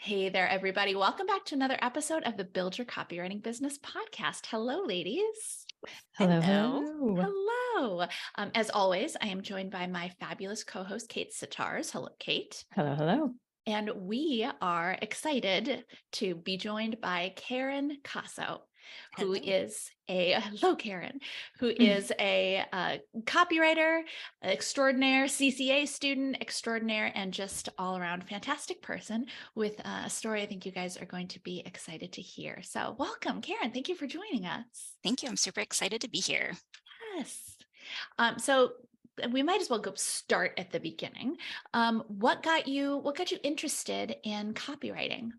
Hey there, everybody. Welcome back to another episode of the Build Your Copywriting Business podcast. Hello, ladies. Hello, Hello. hello. Hello. As always, I am joined by my fabulous co-host, Kate Sitars. Hello, Kate. Hello, hello. And we are excited to be joined by Karen Casso, who Hello. is hello, Karen, who is a copywriter extraordinaire, CCA student extraordinaire, and just all around fantastic person with a story I think you guys are going to be excited to hear. So welcome, Karen. Thank you for joining us. Thank you. I'm super excited to be here. Yes. So we might as well go start at the beginning. What got you interested in copywriting?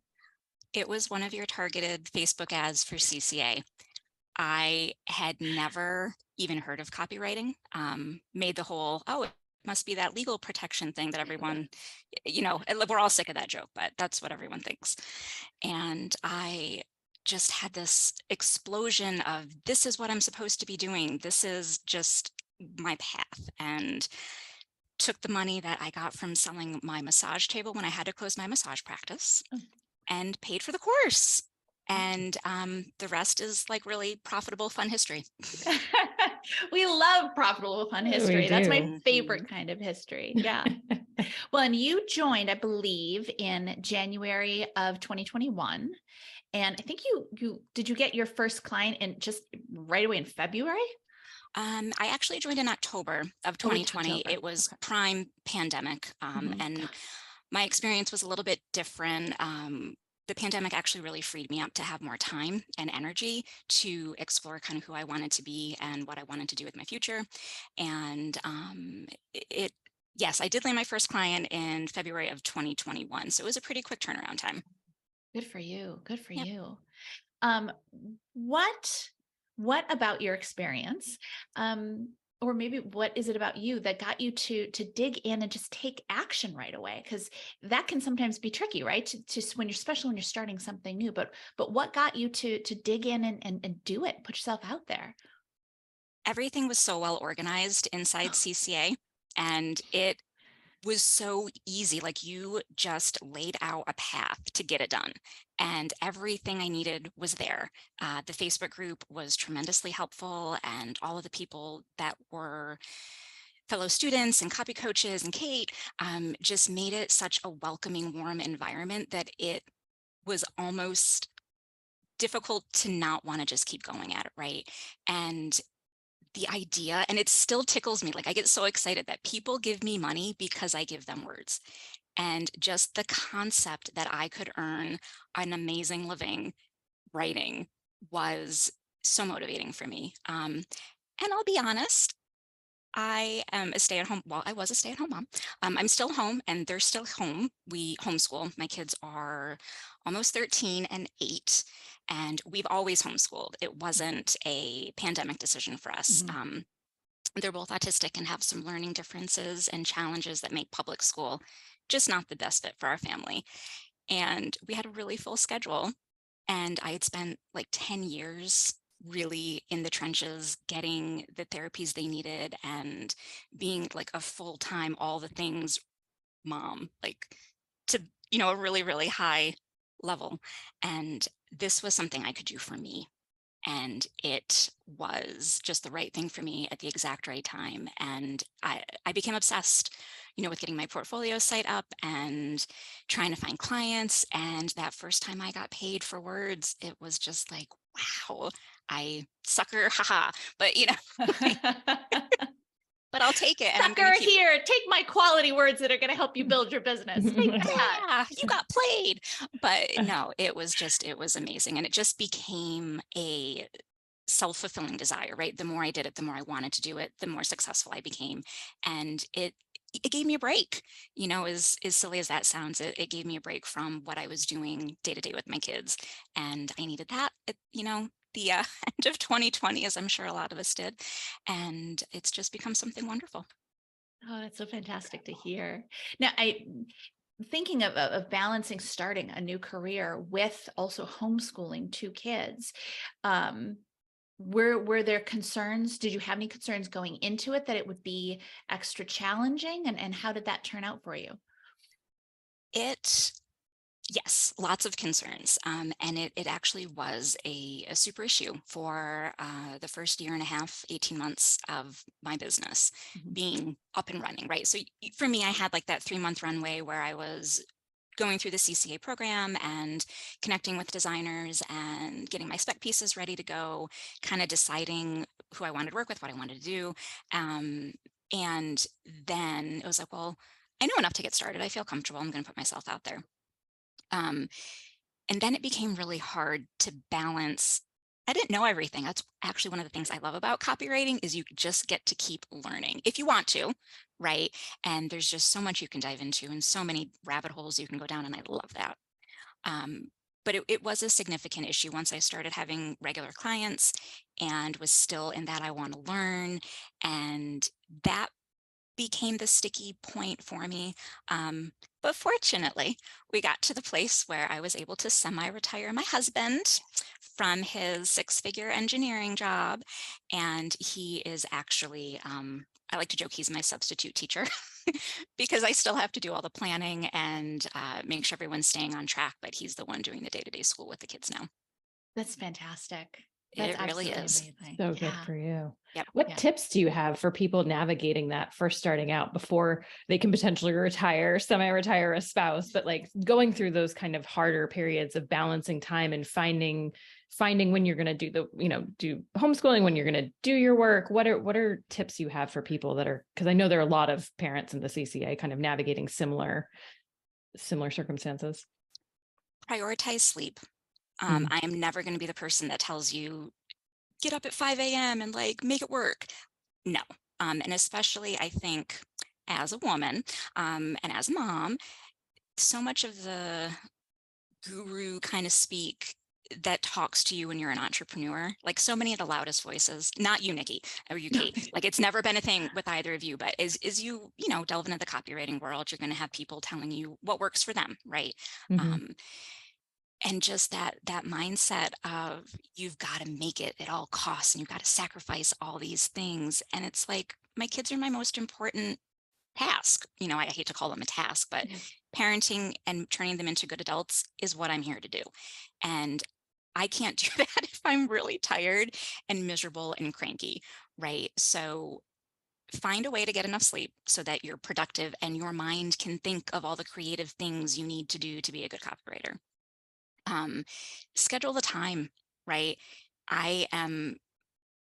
It was one of your targeted Facebook ads for CCA. I had never even heard of copywriting. Made the whole, it must be that legal protection thing that everyone, we're all sick of that joke, but that's what everyone thinks. And I just had this explosion of, this is what I'm supposed to be doing. This is just my path. And took the money that I got from selling my massage table when I had to close my massage practice and paid for the course. And the rest is like really profitable, fun history. We love profitable, fun history. That's my do. favorite kind of history. Yeah. Well, and you joined, I believe, in January of 2021. And I think did you get your first client in just right away in February? I actually joined in October of 2020. October. It was Okay. prime pandemic. And my experience was a little bit different. The pandemic actually really freed me up to have more time and energy to explore kind of who I wanted to be and what I wanted to do with my future. And yes, I did land my first client in February of 2021. So it was a pretty quick turnaround time. Good for you. Good for Yep. you. What about your experience? Or maybe what is it about you that got you to dig in and just take action right away? Because that can sometimes be tricky, right? To when you're starting something new. But what got you to dig in and do it, put yourself out there? Everything was so well organized inside CCA, and it was so easy. Like, you just laid out a path to get it done, and everything I needed was there. The Facebook group was tremendously helpful, and all of the people that were fellow students and copy coaches and Kate just made it such a welcoming, warm environment that it was almost difficult to not want to just keep going at it, right? And the idea, and it still tickles me, like I get so excited that people give me money because I give them words. And just the concept that I could earn an amazing living writing was so motivating for me. And I'll be honest, I am a stay-at-home, well, I was a stay-at-home mom. I'm still home and they're still home. We homeschool. My kids are almost 13 and 8, and we've always homeschooled. It wasn't a pandemic decision for us. They're both autistic and have some learning differences and challenges that make public school just not the best fit for our family. And we had a really full schedule, and I had spent like 10 years really in the trenches, getting the therapies they needed and being like a full-time, all the things mom, like to, a really, really high level. And this was something I could do for me. And it was just the right thing for me at the exact right time. And I became obsessed, with getting my portfolio site up and trying to find clients. And that first time I got paid for words, it was just like, wow, I sucker, haha. But, but I'll take it. And I'm Sucker, going to keep here, take my quality words that are going to help you build your business. Take that. yeah, you got played. But no, it was amazing. And it just became a self-fulfilling desire, right? The more I did it, the more I wanted to do it, the more successful I became. And it gave me a break, as silly as that sounds. It gave me a break from what I was doing day to day with my kids. And I needed that, the end of 2020, as I'm sure a lot of us did. And it's just become something wonderful. Oh, that's so fantastic to hear. Now, thinking of balancing starting a new career with also homeschooling 2 kids. Were there concerns? Did you have any concerns going into it that it would be extra challenging? And how did that turn out for you? It Yes, lots of concerns. And it actually was a super issue for the first year and a half, 18 months of my business Mhm. being up and running, right? So for me, I had like that 3-month runway where I was going through the CCA program and connecting with designers and getting my spec pieces ready to go, kind of deciding who I wanted to work with, what I wanted to do. Um, and then it was like, well, I know enough to get started. I feel comfortable. I'm going to put myself out there. Um, and then it became really hard to balance. I didn't know everything. That's actually one of the things I love about copywriting is you just get to keep learning if you want to, right? And there's just so much you can dive into and so many rabbit holes you can go down, and I love that. Um, but it was a significant issue once I started having regular clients and was still in that I want to learn. And that became the sticky point for me. But fortunately, we got to the place where I was able to semi-retire my husband from his 6-figure engineering job. And he is actually, I like to joke he's my substitute teacher because I still have to do all the planning and make sure everyone's staying on track, but he's the one doing the day-to-day school with the kids now. That's fantastic. That's It really absolutely is. amazing. So good Yeah. for you. Yep. What Yeah. tips do you have for people navigating that first starting out before they can potentially retire, semi-retire a spouse, but like going through those kind of harder periods of balancing time and finding when you're going to do do homeschooling, when you're going to do your work? What are tips you have for people that are, because I know there are a lot of parents in the CCA kind of navigating similar circumstances. Prioritize sleep. Mm. I am never going to be the person that tells you get up at 5 a.m. and like make it work. No. And especially I think as a woman and as a mom, so much of the guru kind of speak that talks to you when you're an entrepreneur, like so many of the loudest voices, not you, Nikki, or you, Kate, like it's never been a thing with either of you, but as you delve into the copywriting world, you're going to have people telling you what works for them, right? Mhm. And just that mindset of you've got to make it at all costs and you've got to sacrifice all these things. And it's like, my kids are my most important task. I hate to call them a task, but parenting and turning them into good adults is what I'm here to do. And I can't do that if I'm really tired and miserable and cranky, right? So find a way to get enough sleep so that you're productive and your mind can think of all the creative things you need to do to be a good copywriter. Schedule the time, right? I am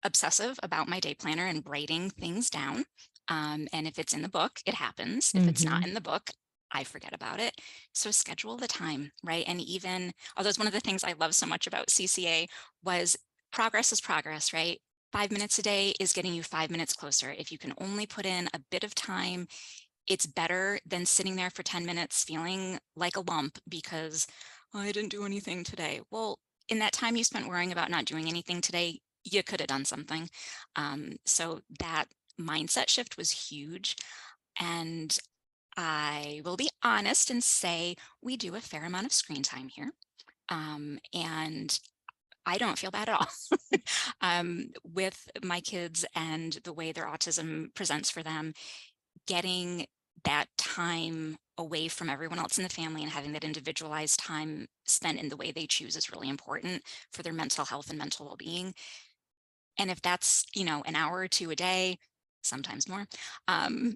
obsessive about my day planner and writing things down. And if it's in the book, it happens. If it's not Mhm. in the book, I forget about it. So schedule the time, right? And even, although it's one of the things I love so much about CCA was progress is progress, right? 5 minutes a day is getting you 5 minutes closer. If you can only put in a bit of time, it's better than sitting there for 10 minutes feeling like a lump because I didn't do anything today. Well, in that time you spent worrying about not doing anything today, you could have done something. So that mindset shift was huge. And I will be honest and say we do a fair amount of screen time here. And I don't feel bad at all with my kids and the way their autism presents for them. Getting that time away from everyone else in the family and having that individualized time spent in the way they choose is really important for their mental health and mental well-being. And if that's, an hour or two a day, sometimes more, um,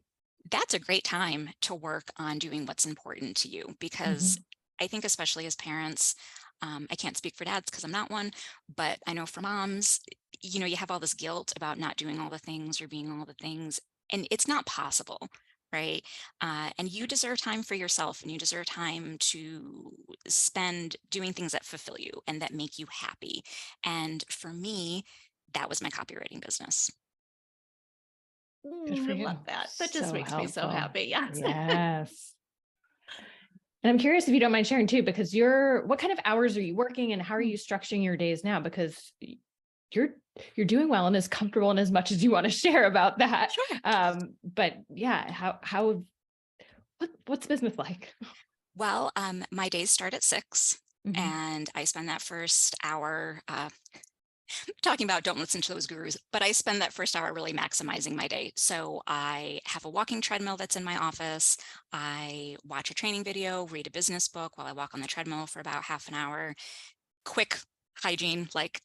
that's a great time to work on doing what's important to you. Because Mhm. I think, especially as parents, I can't speak for dads because I'm not one, but I know for moms, you have all this guilt about not doing all the things or being all the things, and it's not possible. Right. And you deserve time for yourself and you deserve time to spend doing things that fulfill you and that make you happy. And for me, that was my copywriting business. Good for I you. love that. That just So makes me so helpful. happy. Yes. Yes. And I'm curious if you don't mind sharing too, because what kind of hours are you working and how are you structuring your days now? Because you're doing well and as comfortable and as much as you want to share about that. Sure. But yeah, what's business like? Well, my days start at 6 Mhm. and I spend that first hour talking about don't listen to those gurus, but I spend that first hour really maximizing my day. So I have a walking treadmill that's in my office. I watch a training video, read a business book while I walk on the treadmill for about half an hour. Quick hygiene, like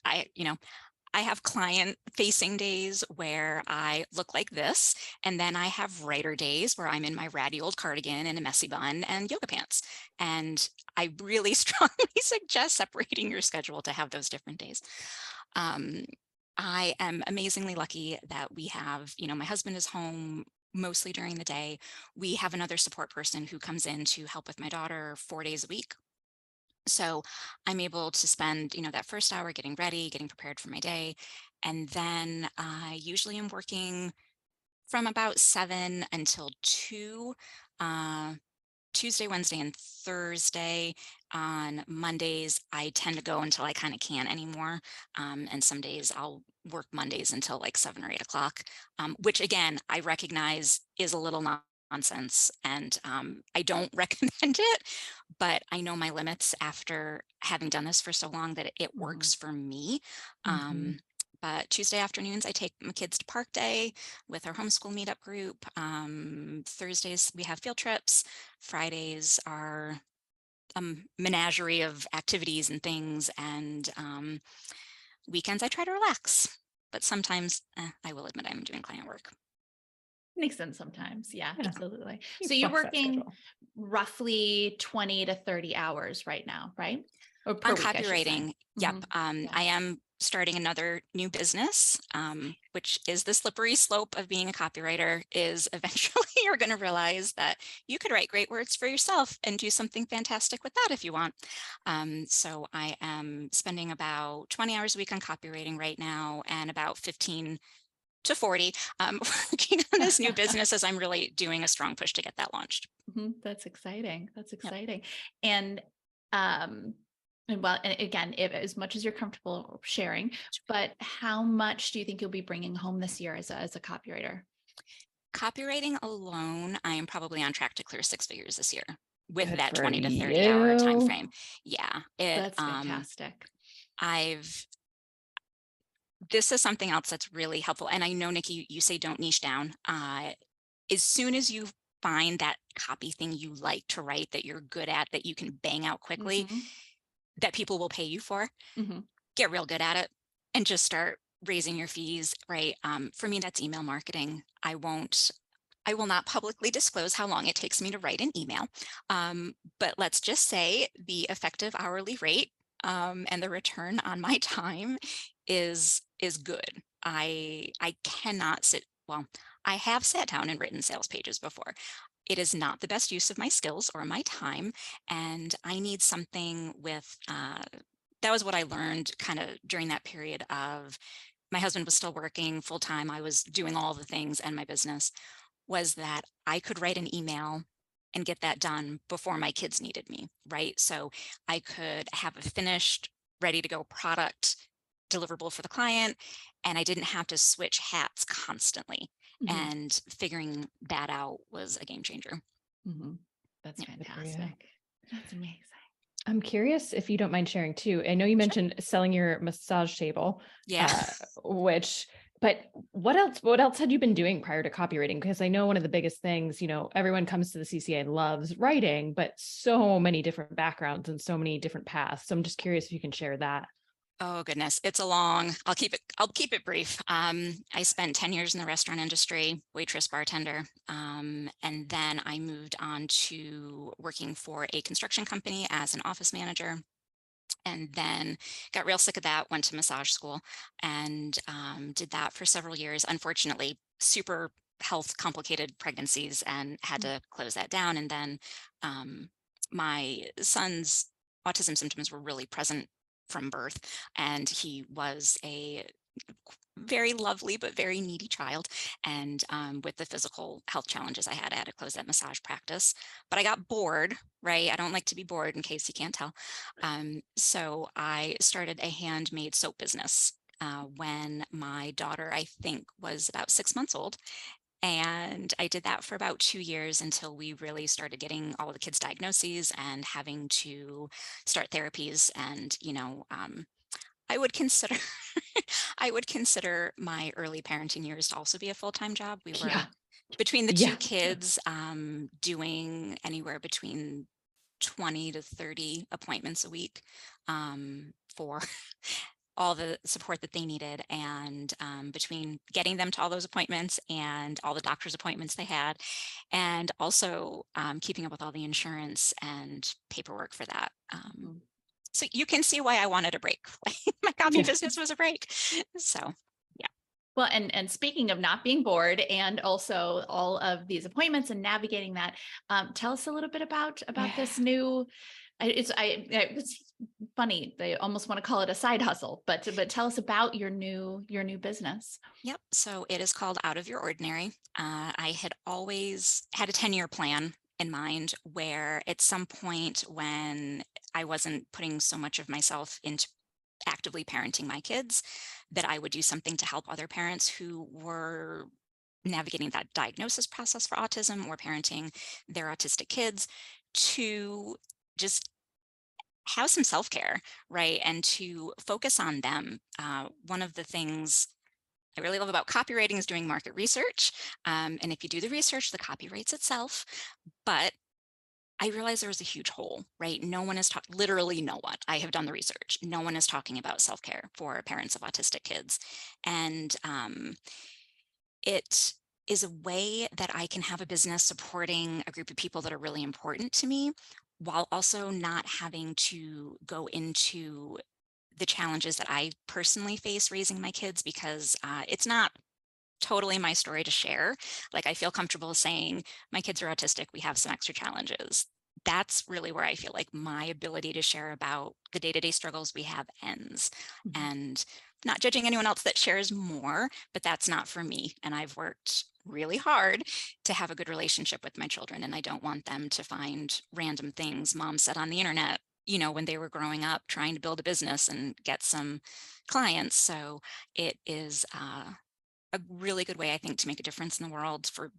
I have client facing days where I look like this, and then I have writer days where I'm in my ratty old cardigan and a messy bun and yoga pants. And I really strongly suggest separating your schedule to have those different days. Um, I am amazingly lucky that we have, my husband is home mostly during the day. We have another support person who comes in to help with my daughter 4 days a week. So I'm able to spend, that first hour getting ready, getting prepared for my day. And then I usually am working from about 7 until 2. Uh, Tuesday, Wednesday, and Thursday. On Mondays, I tend to go until I kind of can't anymore. And some days I'll work Mondays until like 7 or 8 o'clock, which again, I recognize is a little nonsense, and I don't recommend it, but I know my limits after having done this for so long that it works for me. Mhm. But Tuesday afternoons, I take my kids to park day with our homeschool meetup group. Thursdays, we have field trips. Fridays are a menagerie of activities and things. And weekends, I try to relax. But sometimes I will admit I'm doing client work. Makes sense sometimes. Yeah, Yeah. absolutely. You So you're flex that working schedule. roughly 20 to 30 hours right now, right? Or per On week, I should say. copywriting, yep. Mhm. Yeah. I am starting another new business, which is the slippery slope of being a copywriter, is eventually you're going to realize that you could write great words for yourself and do something fantastic with that if you want. So I am spending about 20 hours a week on copywriting right now, and about 15 to 40 working on this new business as I'm really doing a strong push to get that launched. That's exciting. That's Yep. exciting. And, and again, if, as much as you're comfortable sharing, but how much do you think you'll be bringing home this year as a copywriter? Copywriting alone, I am probably on track to clear 6 figures this year with Good that for 20 to 30 hour time you. frame. Yeah, That's fantastic. I've this is something else that's really helpful. And I know, Nikki, you say don't niche down. As soon as you find that copy thing you like to write, that you're good at, that you can bang out quickly, Mm-hmm. that people will pay you for, Mm-hmm. get real good at it and just start raising your fees, right? For me, that's email marketing. I will not publicly disclose how long it takes me to write an email. But let's just say the effective hourly rate and the return on my time is good. I cannot sit, well, I have sat down and written sales pages before. It is not the best use of my skills or my time. And I need something with, that was what I learned kind of during that period of my husband was still working full time. I was doing all the things and my business, was that I could write an email and get that done before my kids needed me, right? So I could have a finished, ready to go product deliverable for the client, and I didn't have to switch hats constantly. Mm-hmm. And figuring that out was a game changer. Mm-hmm. That's Yeah. Good for you. fantastic. That's amazing. I'm curious if you don't mind sharing too. I know you mentioned selling your massage table, Yeah. but what else had you been doing prior to copywriting? Because I know one of the biggest things, everyone comes to the CCA and loves writing, but so many different backgrounds and so many different paths. So I'm just curious if you can share that. Oh goodness, it's I'll keep it brief. I spent 10 years in the restaurant industry, waitress, bartender. And then I moved on to working for a construction company as an office manager, and then got real sick of that, went to massage school, and did that for several years. Unfortunately, super health complicated pregnancies, and had to close that down. And then my son's autism symptoms were really present from birth, and he was a very lovely but very needy child. And with the physical health challenges I had to close that massage practice. But I got bored, right? I don't like to be bored, in case you can't tell. So I started a handmade soap business when my daughter, I think, was about 6 months old. And I did that for about 2 years until we really started getting all of the kids' diagnoses and having to start therapies. And, I would consider I would consider my early parenting years to also be a full-time job. We were Yeah. between the Yeah. two kids, doing anywhere between 20 to 30 appointments a week, for all the support that they needed. And between getting them to all those appointments and all the doctor's appointments they had, and also keeping up with all the insurance and paperwork for that. Mhm. So you can see why I wanted a break. My copy Yeah. business was a break. So yeah. Well, and speaking of not being bored and also all of these appointments and navigating that, tell us a little bit about this new, it's funny. They almost want to call it a side hustle, but tell us about your new business. Yep. So it is called Out of Your Ordinary. I had always had a 10-year plan in mind where at some point when I wasn't putting so much of myself into actively parenting my kids, that I would do something to help other parents who were navigating that diagnosis process for autism or parenting their autistic kids to just have some self-care, right? And to focus on them. One of the things I really love about copywriting is doing market research. And if you do the research, the copy writes itself. But I realized there was a huge hole, right? No one is talking, literally no one. I have done the research. No one is talking about self-care for parents of autistic kids. And it is a way that I can have a business supporting a group of people that are really important to me, while also not having to go into the challenges that I personally face raising my kids, because it's not totally my story to share. Like, I feel comfortable saying my kids are autistic, we have some extra challenges. That's really where I feel like my ability to share about the day-to-day struggles we have ends. Mhm. And not judging anyone else that shares more, but that's not for me. And I've worked really hard to have a good relationship with my children, and I don't want them to find random things mom said on the internet, when they were growing up trying to build a business and get some clients. So it is a really good way, I think, to make a difference in the world for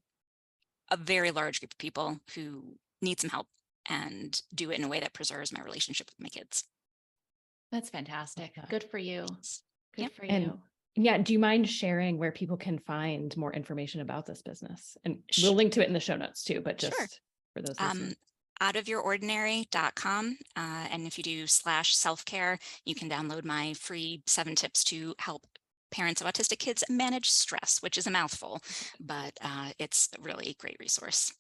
a very large group of people who need some help, and do it in a way that preserves my relationship with my kids. That's fantastic. Good for you. Good Yep. for And you. yeah, do you mind sharing where people can find more information about this business? And we'll Sh- link to it in the show notes too, but just Sure. for those listening. Outofyourordinary.com. And if you do /self-care, you can download my free 7 tips to help parents of autistic kids manage stress, which is a mouthful, but it's a really great resource.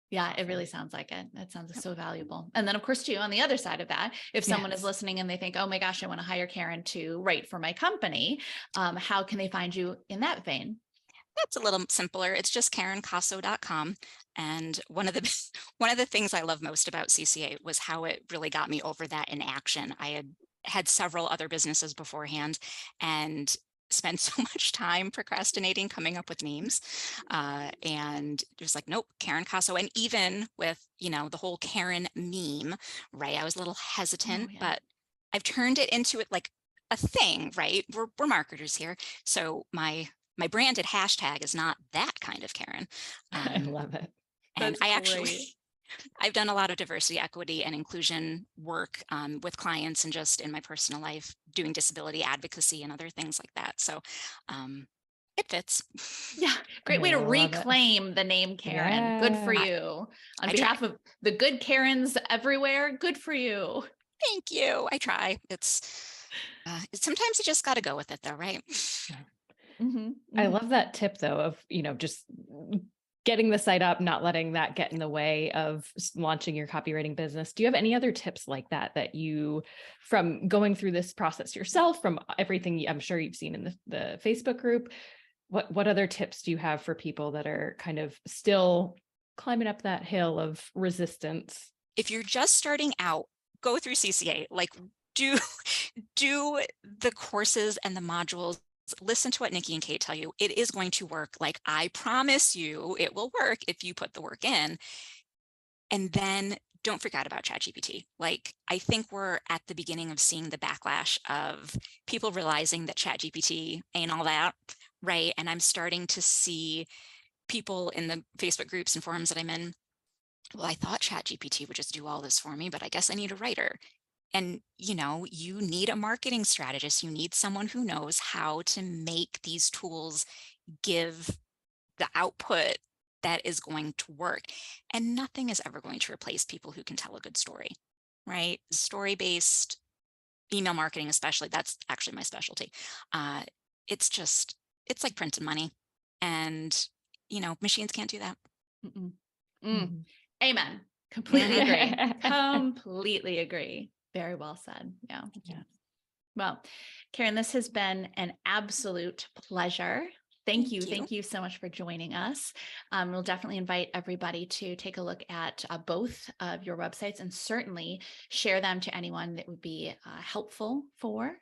Yeah, it really sounds like it. That sounds so valuable. And then of course too, on the other side of that, if someone is Yes. listening and they think, oh my gosh, I want to hire Karen to write for my company, how can they find you in that vein? That's a little simpler. It's just KarenCasso.com. And one of the one of the things I love most about CCA was how it really got me over that in action. I had several other businesses beforehand and spent so much time procrastinating coming up with names, and it was like, nope, Karen Casso. And even with the whole Karen meme, right, I was a little hesitant, Oh, yeah. but I've turned it into it like a thing, right? We're marketers here, so my branded hashtag is not that kind of Karen. I love it. And That's I great. actually, I've done a lot of diversity, equity, and inclusion work with clients, and just in my personal life, doing disability advocacy and other things like that. So it fits. Yeah, great I way to love it. reclaim the name Karen. Good for Yeah. you. On I behalf of the good Karens everywhere, good for you. Thank you. I try. It's sometimes you just got to go with it, though, right? I love that tip though of, just getting the site up, not letting that get in the way of launching your copywriting business. Do you have any other tips like that you, from going through this process yourself, from everything I'm sure you've seen in the Facebook group, what other tips do you have for people that are kind of still climbing up that hill of resistance? If you're just starting out, go through CCA. Like, do the courses and the modules. Listen to what Nicki and Kate tell you. It is going to work. Like, I promise you it will work if you put the work in. And then don't forget about ChatGPT. Like, I think we're at the beginning of seeing the backlash of people realizing that ChatGPT ain't all that, right? And I'm starting to see people in the Facebook groups and forums that I'm in, well, I thought ChatGPT would just do all this for me, but I guess I need a writer. And, you need a marketing strategist. You need someone who knows how to make these tools give the output that is going to work. And nothing is ever going to replace people who can tell a good story, right? Story-based email marketing, especially, that's actually my specialty. Uh, it's like printing money. And, machines can't do that. Mm-mm. Mhm. Amen. Completely agree. Completely agree. Very well said. Yeah. Yeah. Well, Karen, this has been an absolute pleasure. Thank you. Thank you. Thank you so much for joining us. We'll definitely invite everybody to take a look at both of your websites and certainly share them to anyone that would be helpful for.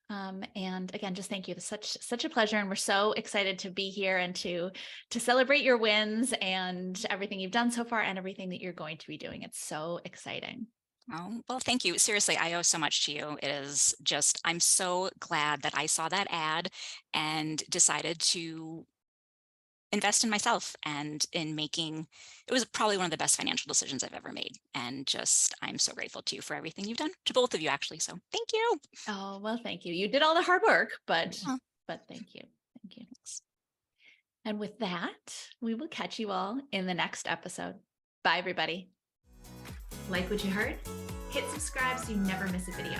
And again, just thank you. It's such a pleasure. And we're so excited to be here and to celebrate your wins and everything you've done so far and everything that you're going to be doing. It's so exciting. Oh, well, thank you. Seriously, I owe so much to you. It is just, I'm so glad that I saw that ad and decided to invest in myself and in making, it was probably one of the best financial decisions I've ever made. And just, I'm so grateful to you for everything you've done, to both of you, actually. So thank you. Oh, well, thank you. You did all the hard work, but Oh, thank you. Thank you. thanks. And with that, we will catch you all in the next episode. Bye, everybody. Like what you heard? Hit subscribe so you never miss a video.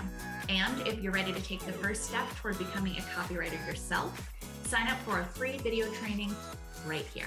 And if you're ready to take the first step toward becoming a copywriter yourself, sign up for a free video training right here.